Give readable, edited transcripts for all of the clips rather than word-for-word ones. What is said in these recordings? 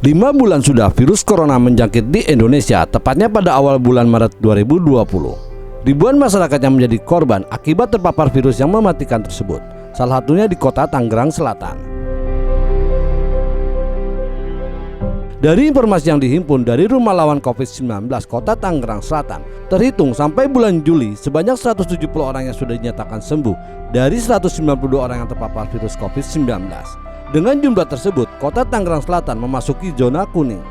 5 bulan sudah virus corona menjangkit di Indonesia, tepatnya pada awal bulan Maret 2020. Ribuan masyarakat yang menjadi korban akibat terpapar virus yang mematikan tersebut, salah satunya di kota Tangerang Selatan. Dari informasi yang dihimpun dari Rumah Lawan COVID-19 Kota Tangerang Selatan, terhitung sampai bulan Juli sebanyak 170 orang yang sudah dinyatakan sembuh dari 192 orang yang terpapar virus COVID-19. Dengan jumlah tersebut, Kota Tangerang Selatan memasuki zona kuning.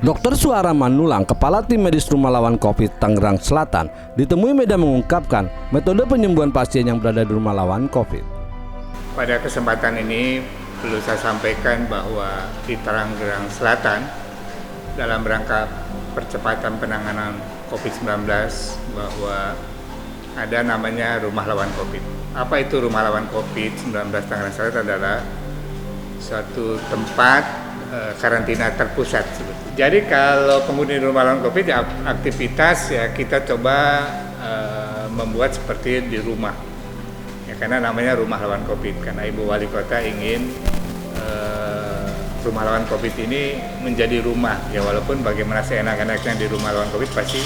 Dr. Suara Manulang, Kepala Tim Medis Rumah Lawan COVID Tangerang Selatan, ditemui media mengungkapkan metode penyembuhan pasien yang berada di Rumah Lawan COVID. Pada kesempatan ini perlu saya sampaikan bahwa di Tangerang Selatan dalam rangka percepatan penanganan COVID-19 bahwa ada namanya Rumah Lawan COVID. Apa itu Rumah Lawan COVID-19 Tangerang Selatan? Adalah suatu tempat karantina terpusat sebetulnya. Jadi kalau kemudian Rumah Lawan COVID aktivitas ya kita coba membuat seperti di rumah. Ya, karena namanya Rumah Lawan COVID karena Ibu Wali Kota ingin Rumah Lawan COVID ini menjadi rumah. Ya walaupun bagaimana seenak-enaknya di Rumah Lawan COVID pasti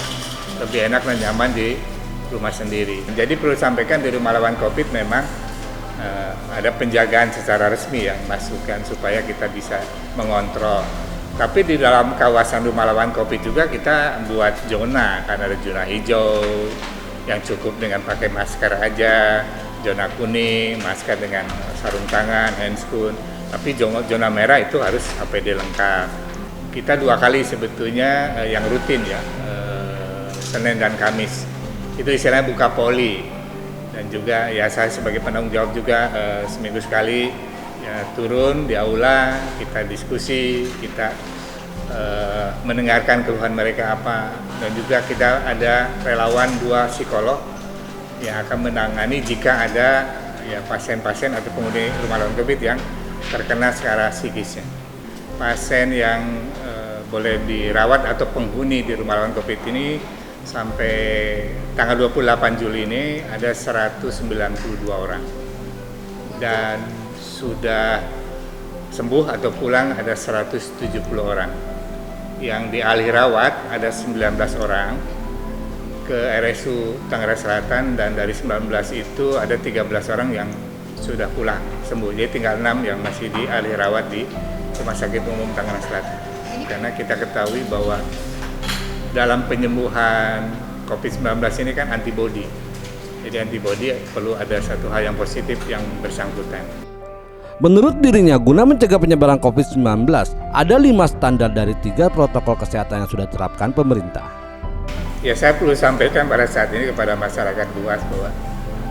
lebih enak dan nyaman di rumah sendiri. Jadi perlu sampaikan di Rumah Lawan COVID memang ada penjagaan secara resmi yang masukkan supaya kita bisa mengontrol. Tapi di dalam kawasan Rumah Lawan COVID juga kita buat zona, kan ada zona hijau yang cukup dengan pakai masker aja, zona kuning, masker dengan sarung tangan, handscoon. Tapi zona merah itu harus APD lengkap. Kita 2 kali sebetulnya yang rutin ya, Senin dan Kamis. Itu istilahnya buka poli, dan juga ya saya sebagai penanggung jawab juga seminggu sekali ya turun di aula, kita diskusi, kita mendengarkan keluhan mereka apa, dan juga kita ada relawan 2 psikolog yang akan menangani jika ada ya pasien-pasien atau penghuni Rumah Lawan COVID yang terkena secara psikisnya. Pasien yang boleh dirawat atau penghuni di Rumah Lawan COVID ini sampai tanggal 28 Juli ini ada 192 orang dan sudah sembuh atau pulang ada 170 orang. Yang dialih rawat ada 19 orang ke RSU Tangerang Selatan, dan dari 19 itu ada 13 orang yang sudah pulang sembuh. Jadi tinggal 6 yang masih dialih rawat di Rumah Sakit Umum Tangerang Selatan. Karena kita ketahui bahwa dalam penyembuhan COVID-19 ini kan antibodi. Jadi antibodi perlu ada satu hal yang positif yang bersangkutan. Menurut dirinya, guna mencegah penyebaran COVID-19, ada 5 standar dari 3 protokol kesehatan yang sudah diterapkan pemerintah. Ya saya perlu sampaikan pada saat ini kepada masyarakat luas bahwa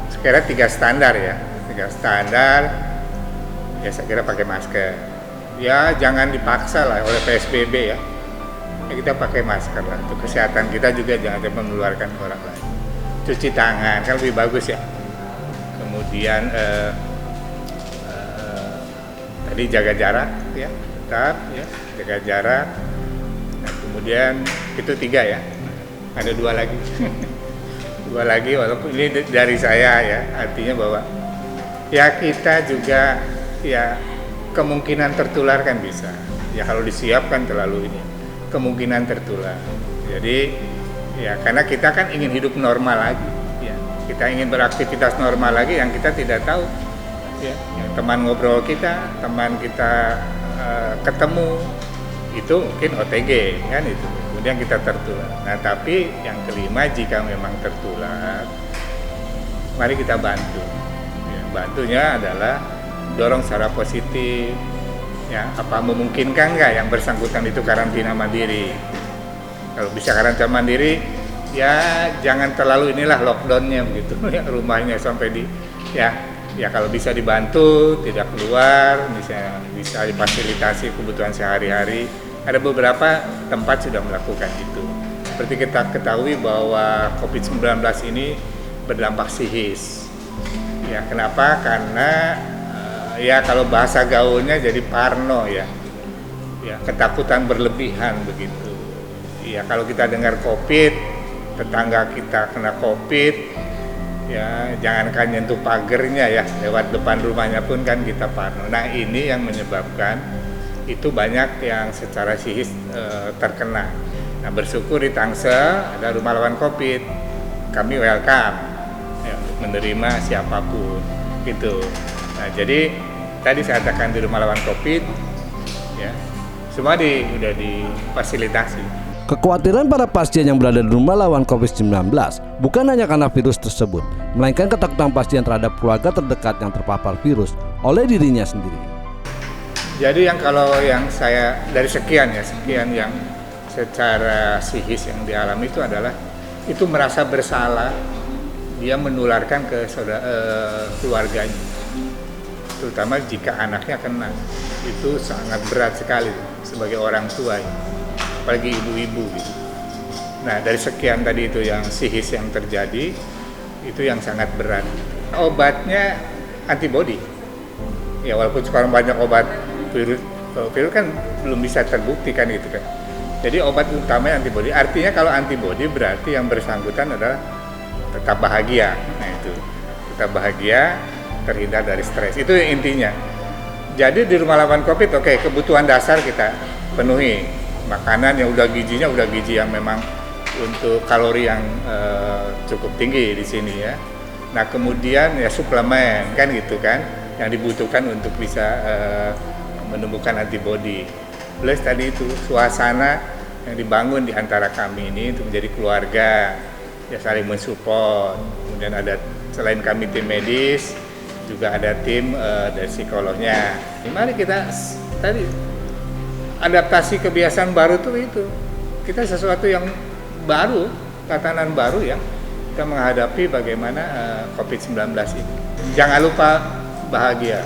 sekira 3 standar ya. 3 standar, ya saya kira pakai masker. Ya jangan dipaksa lah oleh PSBB ya. Kita pakai masker lah, untuk kesehatan kita juga jangan menularkan ke orang lain. Cuci tangan kan lebih bagus ya. Kemudian tadi jaga jarak ya, tetap ya jaga jarak. Nah, kemudian itu 3 ya, ada 2 lagi. 2 lagi walaupun ini dari saya ya, artinya bahwa ya kita juga ya kemungkinan tertular kan bisa. Ya kalau disiapkan terlalu ini kemungkinan tertular. Jadi ya karena kita kan ingin hidup normal lagi ya. Kita ingin beraktivitas normal lagi yang kita tidak tahu ya. Yang teman ngobrol kita, teman kita ketemu itu mungkin OTG kan itu. Kemudian kita tertular. Nah, tapi yang kelima jika memang tertular mari kita bantu. Ya, bantunya adalah dorong secara positif. Ya, apa memungkinkan nggak yang bersangkutan itu karantina mandiri? Kalau bisa karantina mandiri, ya jangan terlalu inilah lockdownnya begitu, ya rumahnya sampai di, ya kalau bisa dibantu tidak keluar, misalnya bisa difasilitasi kebutuhan sehari-hari. Ada beberapa tempat sudah melakukan itu. Seperti kita ketahui bahwa COVID-19 ini berdampak psikis. Ya kenapa? Karena ya kalau bahasa gaulnya jadi parno ya, ketakutan berlebihan begitu. Ya kalau kita dengar COVID, tetangga kita kena COVID, Ya jangankan nyentuh pagernya ya, lewat depan rumahnya pun kan kita pantau. Nah ini yang menyebabkan itu banyak yang secara psikis terkena. Nah bersyukur di Tangsel ada rumah lawan COVID, kami welcome ya, menerima siapapun gitu. Nah jadi tadi saya katakan di rumah lawan COVID ya semua udah difasilitasi. Kekhawatiran para pasien yang berada di rumah lawan COVID-19 bukan hanya karena virus tersebut, melainkan ketakutan pasien terhadap keluarga terdekat yang terpapar virus oleh dirinya sendiri. Jadi kalau yang saya dari sekian yang secara psikis yang dialami itu adalah itu merasa bersalah dia menularkan ke keluarganya, terutama jika anaknya kena. Itu sangat berat sekali sebagai orang tua, apalagi ibu-ibu gitu. Nah dari sekian tadi itu yang psikis yang terjadi itu yang sangat berat. Obatnya antibodi ya, walaupun sekarang banyak obat virus kan belum bisa terbukti kan gitu kan. Jadi obat utamanya antibodi, artinya kalau antibodi berarti yang bersangkutan adalah tetap bahagia. Nah itu tetap bahagia, terhindar dari stres, itu intinya. Jadi di rumah lawan COVID oke, kebutuhan dasar kita penuhi, makanan yang udah gizi yang memang untuk kalori yang cukup tinggi di sini ya. Nah kemudian ya suplemen kan gitu kan yang dibutuhkan untuk bisa menumbuhkan antibodi. Plus tadi itu suasana yang dibangun di antara kami ini untuk menjadi keluarga ya, saling mensupport. Kemudian ada selain kami tim medis juga ada tim dari psikolognya. Mari kita tadi adaptasi kebiasaan baru tuh itu. Kita sesuatu yang baru, tatanan baru ya. Kita menghadapi bagaimana COVID-19 ini. Jangan lupa bahagia.